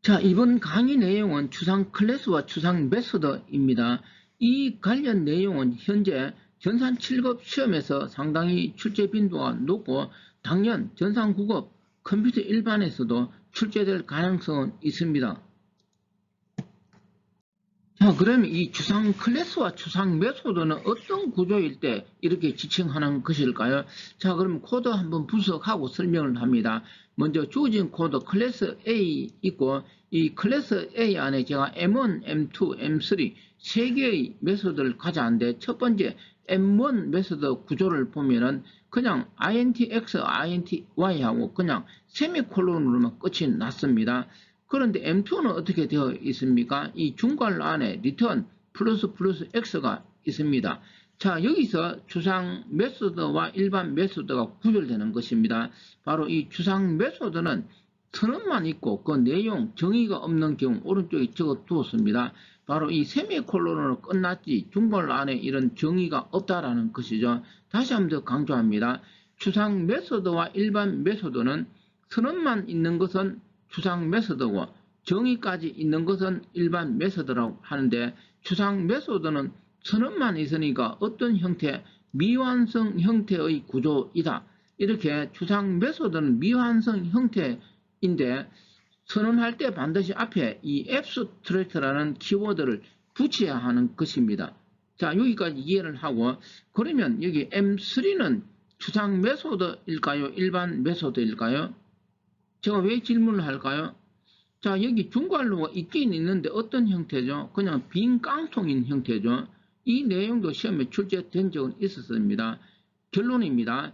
자, 이번 강의 내용은 추상 클래스와 추상 메소드입니다. 이 관련 내용은 현재 전산 7급 시험에서 상당히 출제 빈도가 높고 당연 전산 9급 컴퓨터 일반에서도 출제될 가능성은 있습니다. 자, 그러면 이 추상 클래스와 추상 메소드는 어떤 구조일 때 이렇게 지칭하는 것일까요? 자, 그럼 코드 한번 분석하고 설명을 합니다. 먼저 주어진 코드 클래스 A 있고 이 클래스 A 안에 제가 M1, M2, M3 세 개의 메소드를 가져왔는데 첫 번째 M1 메소드 구조를 보면은 그냥 intx, inty하고 그냥 세미콜론으로만 끝이 났습니다. 그런데 M2는 어떻게 되어 있습니까? 이 중괄 안에 return 플러스 플러스 x가 있습니다. 자, 여기서 추상 메소드와 일반 메소드가 구별되는 것입니다. 바로 이 추상 메소드는 선언만 있고 그 내용 정의가 없는 경우 오른쪽에 적어 두었습니다. 바로 이 세미콜론으로 끝났지 중괄 안에 이런 정의가 없다라는 것이죠. 다시 한번 더 강조합니다. 추상 메소드와 일반 메소드는 선언만 있는 것은 추상 메소드고 정의까지 있는 것은 일반 메소드라고 하는데 추상 메소드는 선언만 있으니까 어떤 형태, 미완성 형태의 구조이다. 이렇게 추상 메소드는 미완성 형태인데 선언할 때 반드시 앞에 이 abstract라는 키워드를 붙여야 하는 것입니다. 자, 여기까지 이해를 하고 그러면 여기 M3는 추상 메소드일까요? 일반 메소드일까요? 제가 왜 질문을 할까요? 자, 여기 중괄호가 있긴 있는데 어떤 형태죠? 그냥 빈 깡통인 형태죠. 이 내용도 시험에 출제된 적은 있었습니다. 결론입니다.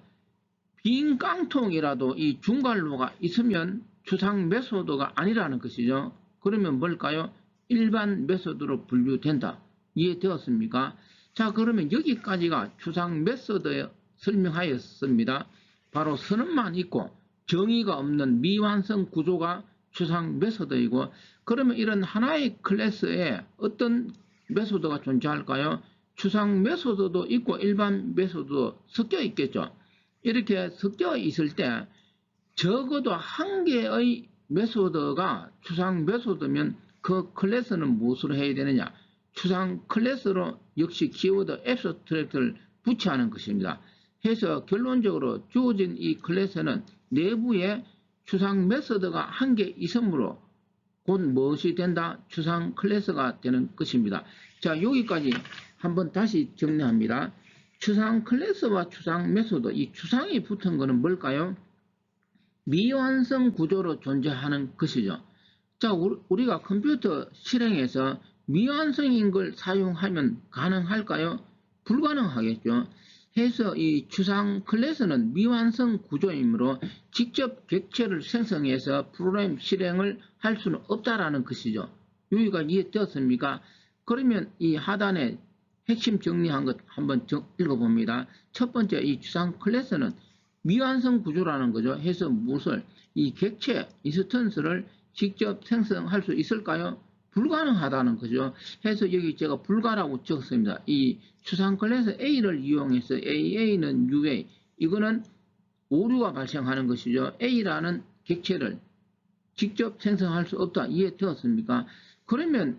빈 깡통이라도 이 중괄호가 있으면 추상 메소드가 아니라는 것이죠. 그러면 뭘까요? 일반 메소드로 분류된다. 이해되었습니까? 자, 그러면 여기까지가 추상 메소드에 설명하였습니다. 바로 선언만 있고 정의가 없는 미완성 구조가 추상 메소드이고 그러면 이런 하나의 클래스에 어떤 메소드가 존재할까요? 추상 메소드도 있고 일반 메소드도 섞여 있겠죠. 이렇게 섞여 있을 때 적어도 한 개의 메소드가 추상 메소드면 그 클래스는 무엇으로 해야 되느냐? 추상 클래스로 역시 키워드 abstract를 붙여하는 것입니다. 해서 결론적으로 주어진 이 클래스는 내부에 추상 메소드가 한 개 있으므로 곧 무엇이 된다? 추상 클래스가 되는 것입니다. 자, 여기까지 한번 다시 정리합니다. 추상 클래스와 추상 메소드, 이 추상이 붙은 것은 뭘까요? 미완성 구조로 존재하는 것이죠. 자, 우리가 컴퓨터 실행에서 미완성인 걸 사용하면 가능할까요? 불가능하겠죠. 해서 이 추상 클래스는 미완성 구조이므로 직접 객체를 생성해서 프로그램 실행을 할 수는 없다라는 것이죠. 여기가 이해되었습니까? 그러면 이 하단에 핵심 정리한 것 한번 읽어봅니다. 첫 번째, 이 추상 클래스는 미완성 구조라는 거죠. 해서 무엇을 이 객체 인스턴스를 직접 생성할 수 있을까요? 불가능하다는 거죠. 해서 여기 제가 불가라고 적었습니다. 이 추상 클래스 A를 이용해서 AA는 UA 이거는 오류가 발생하는 것이죠. A라는 객체를 직접 생성할 수 없다. 이해되었습니까? 그러면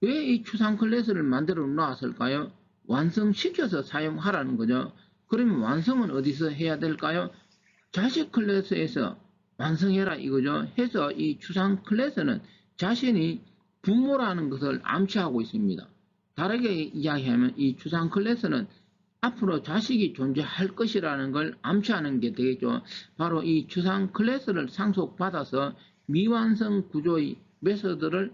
왜 이 추상 클래스를 만들어 놨을까요? 완성시켜서 사용하라는 거죠. 그러면 완성은 어디서 해야 될까요? 자식 클래스에서 완성해라 이거죠. 해서 이 추상 클래스는 자신이 부모라는 것을 암시하고 있습니다. 다르게 이야기하면 이 추상 클래스는 앞으로 자식이 존재할 것이라는 걸 암시하는 게 되겠죠. 바로 이 추상 클래스를 상속받아서 미완성 구조의 메소드를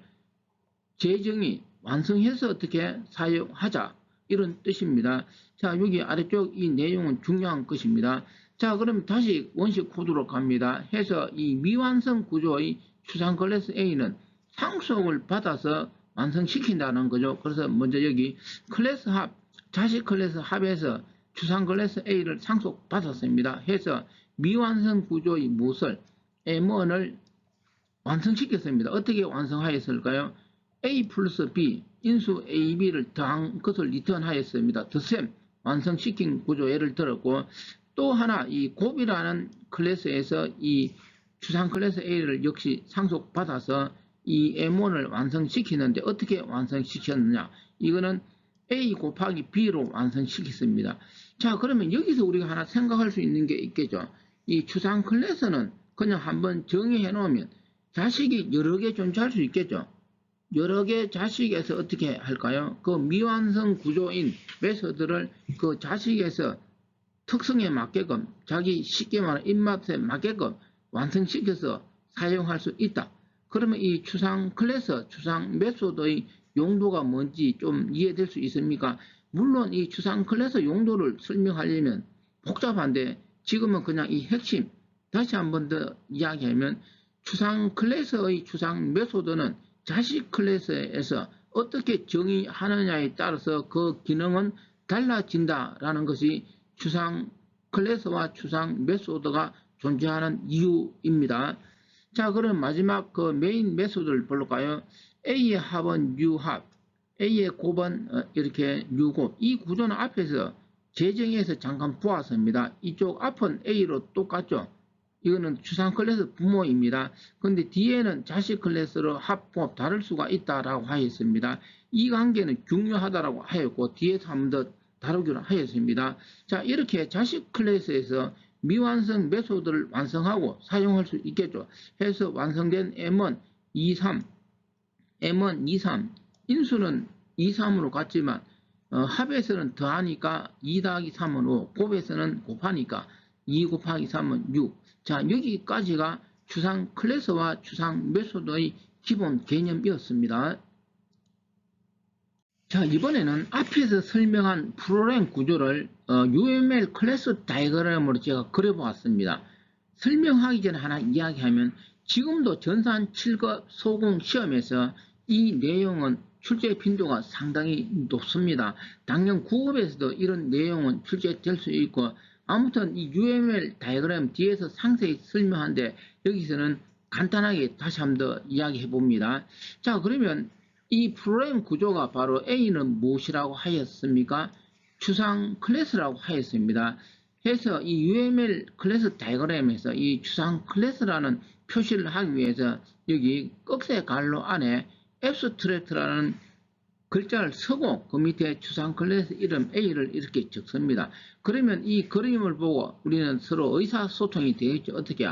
재정의, 완성해서 어떻게 사용하자 이런 뜻입니다. 자, 여기 아래쪽 이 내용은 중요한 것입니다. 자, 그럼 다시 원식 코드로 갑니다. 해서 이 미완성 구조의 추상 클래스 A는 상속을 받아서 완성시킨다는 거죠. 그래서 먼저 여기 클래스 합, 자식 클래스 합에서 추상 클래스 A를 상속받았습니다. 해서 미완성 구조의 무엇을 M1을 완성시켰습니다. 어떻게 완성하였을까요? A 플러스 B, 인수 A, B를 더한 것을 리턴하였습니다. 더셈, 완성시킨 구조 예를 들었고, 또 하나, 이 곱이라는 클래스에서 이 추상 클래스 A를 역시 상속받아서 이 M1을 완성시키는데 어떻게 완성시켰느냐? 이거는 A 곱하기 B로 완성시켰습니다. 자, 그러면 여기서 우리가 하나 생각할 수 있는 게 있겠죠. 이 추상 클래스는 그냥 한번 정의해 놓으면 자식이 여러 개 존재할 수 있겠죠. 여러 개 자식에서 어떻게 할까요? 그 미완성 구조인 메소드를 그 자식에서 특성에 맞게끔 자기 쉽게 말하면 입맛에 맞게끔 완성시켜서 사용할 수 있다. 그러면 이 추상 클래스, 추상 메소드의 용도가 뭔지 좀 이해될 수 있습니까? 물론 이 추상 클래스 용도를 설명하려면 복잡한데 지금은 그냥 이 핵심 다시 한번 더 이야기하면 추상 클래스의 추상 메소드는 자식 클래스에서 어떻게 정의하느냐에 따라서 그 기능은 달라진다라는 것이 추상 클래스와 추상 메소드가 존재하는 이유입니다. 자, 그럼 마지막 그 메인 메소드를 볼까요? A의 합은 U합, A의 곱은 이렇게 U곱. 이 구조는 앞에서 재정의해서 잠깐 보았습니다. 이쪽 앞은 A로 똑같죠? 이거는 추상 클래스 부모입니다. 그런데 뒤에는 자식 클래스로 합, 곱 다를 수가 있다라고 하였습니다. 이 관계는 중요하다라고 하였고 뒤에서 한 번 더 다루기로 하였습니다. 자, 이렇게 자식 클래스에서 미완성 메소드를 완성하고 사용할 수 있겠죠. 해서 완성된 M은 2, 3, M은 2, 3, 인수는 2, 3으로 같지만 합에서는 더하니까 2 더하기 3은 5, 곱에서는 곱하니까 2 곱하기 3은 6. 자, 여기까지가 추상 클래스와 추상 메소드의 기본 개념이었습니다. 자, 이번에는 앞에서 설명한 프로그램 구조를 UML 클래스 다이어그램으로 제가 그려보았습니다. 설명하기 전에 하나 이야기하면 지금도 전산 7급 소공 시험에서 이 내용은 출제 빈도가 상당히 높습니다. 당연 9급에서도 이런 내용은 출제될 수 있고 아무튼 이 UML 다이어그램 뒤에서 상세히 설명한데 여기서는 간단하게 다시 한번 더 이야기해 봅니다. 자, 그러면 이 프로그램 구조가 바로 A는 무엇이라고 하였습니까? 추상 클래스라고 하였습니다. 해서 이 UML 클래스 다이어그램에서 이 추상 클래스라는 표시를 하기 위해서 여기 꺽쇠 갈로 안에 abstract라는 글자를 쓰고 그 밑에 추상 클래스 이름 A를 이렇게 적습니다. 그러면 이 그림을 보고 우리는 서로 의사소통이 되겠죠. 어떻게?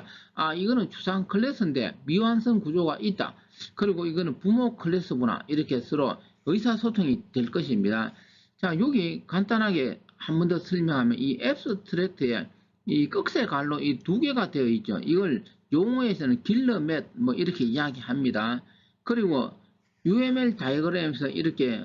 이거는 추상 클래스인데 미완성 구조가 있다. 그리고 이거는 부모 클래스구나. 이렇게 서로 의사소통이 될 것입니다. 자, 여기 간단하게 한 번 더 설명하면 이 abstract에 이 꺽쇠 갈로 이 두 개가 되어 있죠. 이걸 용어에서는 길러맷 뭐 이렇게 이야기합니다. 그리고 UML 다이어그램에서 이렇게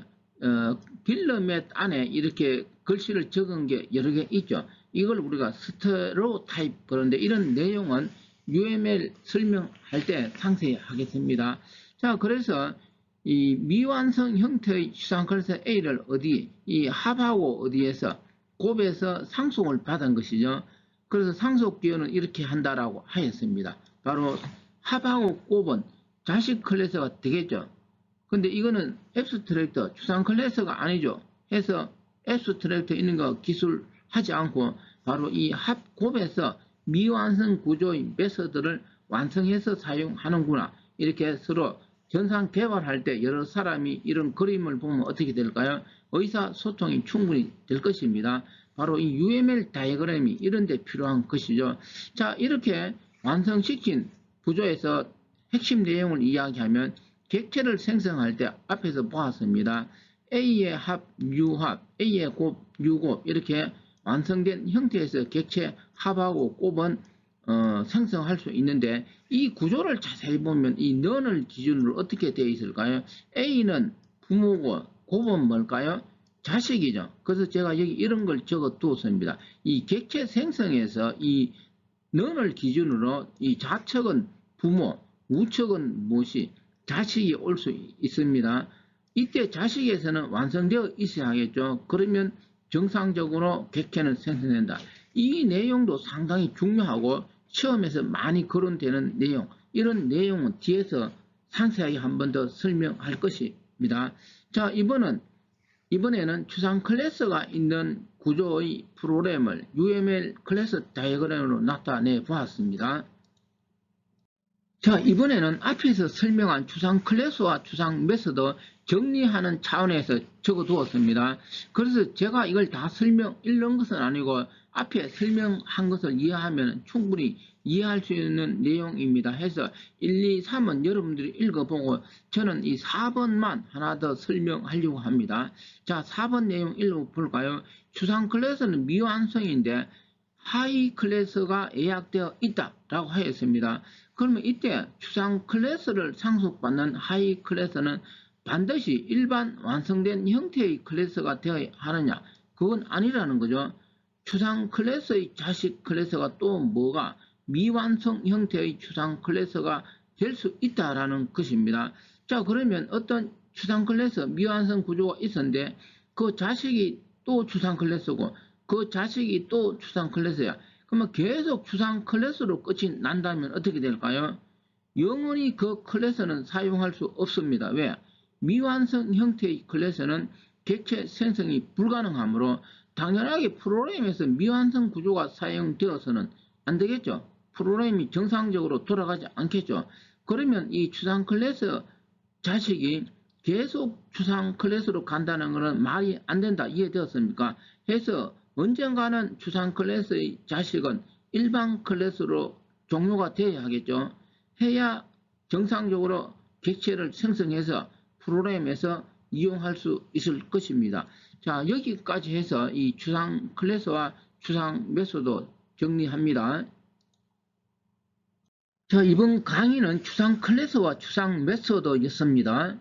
길러맷 안에 이렇게 글씨를 적은 게 여러 개 있죠. 이걸 우리가 스테레오타입 그런데 이런 내용은 UML 설명할 때 상세히 하겠습니다. 자, 그래서 이 미완성 형태의 추상 클래스 A를 이 합하고 어디에서 곱에서 상속을 받은 것이죠. 그래서 상속 기호는 이렇게 한다라고 하였습니다. 바로 합하고 곱은 자식 클래스가 되겠죠. 근데 이거는 앱스트랙터 추상 클래스가 아니죠. 해서 앱스트랙터 있는 거 기술하지 않고 바로 이 합 곱에서 미완성 구조의 메서드를 완성해서 사용하는구나. 이렇게 서로 전산 개발할 때 여러 사람이 이런 그림을 보면 어떻게 될까요? 의사소통이 충분히 될 것입니다. 바로 이 UML 다이어그램이 이런 데 필요한 것이죠. 자, 이렇게 완성시킨 구조에서 핵심 내용을 이야기하면 객체를 생성할 때 앞에서 보았습니다. A의 합, U합, A의 곱, U곱 이렇게 완성된 형태에서 객체 합하고 곱은 생성할 수 있는데 이 구조를 자세히 보면 이 넌을 기준으로 어떻게 되어 있을까요? A는 부모고 곱은 뭘까요? 자식이죠. 그래서 제가 여기 이런 걸 적어 두었습니다. 이 객체 생성에서 이 넌을 기준으로 이 좌측은 부모, 우측은 무엇이 자식이 올 수 있습니다. 이때 자식에서는 완성되어 있어야 하겠죠. 그러면 정상적으로 객체는 생성된다. 이 내용도 상당히 중요하고 시험에서 많이 거론되는 내용, 이런 내용은 뒤에서 상세하게 한 번 더 설명할 것입니다. 자, 이번에는 추상 클래스가 있는 구조의 프로그램을 UML 클래스 다이어그램으로 나타내 보았습니다. 자, 이번에는 앞에서 설명한 추상 클래스와 추상 메소드 정리하는 차원에서 적어 두었습니다. 그래서 제가 이걸 다 읽는 것은 아니고 앞에 설명한 것을 이해하면 충분히 이해할 수 있는 내용입니다. 해서 1, 2, 3은 여러분들이 읽어보고 저는 이 4번만 하나 더 설명하려고 합니다. 자, 4번 내용 읽어볼까요? 추상 클래스는 미완성인데 하이 클래스가 예약되어 있다라고 하였습니다. 그러면 이때 추상 클래스를 상속받는 하이 클래스는 반드시 일반 완성된 형태의 클래스가 되어야 하느냐? 그건 아니라는 거죠. 추상 클래스의 자식 클래스가 또 뭐가 미완성 형태의 추상 클래스가 될 수 있다라는 것입니다. 자, 그러면 어떤 추상 클래스 미완성 구조가 있었는데 그 자식이 또 추상 클래스고 그 자식이 또 추상 클래스야. 그러면 계속 추상 클래스로 끝이 난다면 어떻게 될까요? 영원히 그 클래스는 사용할 수 없습니다. 왜? 미완성 형태의 클래스는 객체 생성이 불가능하므로 당연하게 프로그램에서 미완성 구조가 사용되어서는 안 되겠죠. 프로그램이 정상적으로 돌아가지 않겠죠. 그러면 이 추상 클래스 자식이 계속 추상 클래스로 간다는 것은 말이 안 된다. 이해되었습니까? 해서 언젠가는 추상 클래스의 자식은 일반 클래스로 종료가 되어야 하겠죠. 해야 정상적으로 객체를 생성해서 프로그램에서 이용할 수 있을 것입니다. 자, 여기까지 해서 이 추상 클래스와 추상 메소드 정리합니다. 자, 이번 강의는 추상 클래스와 추상 메소드였습니다.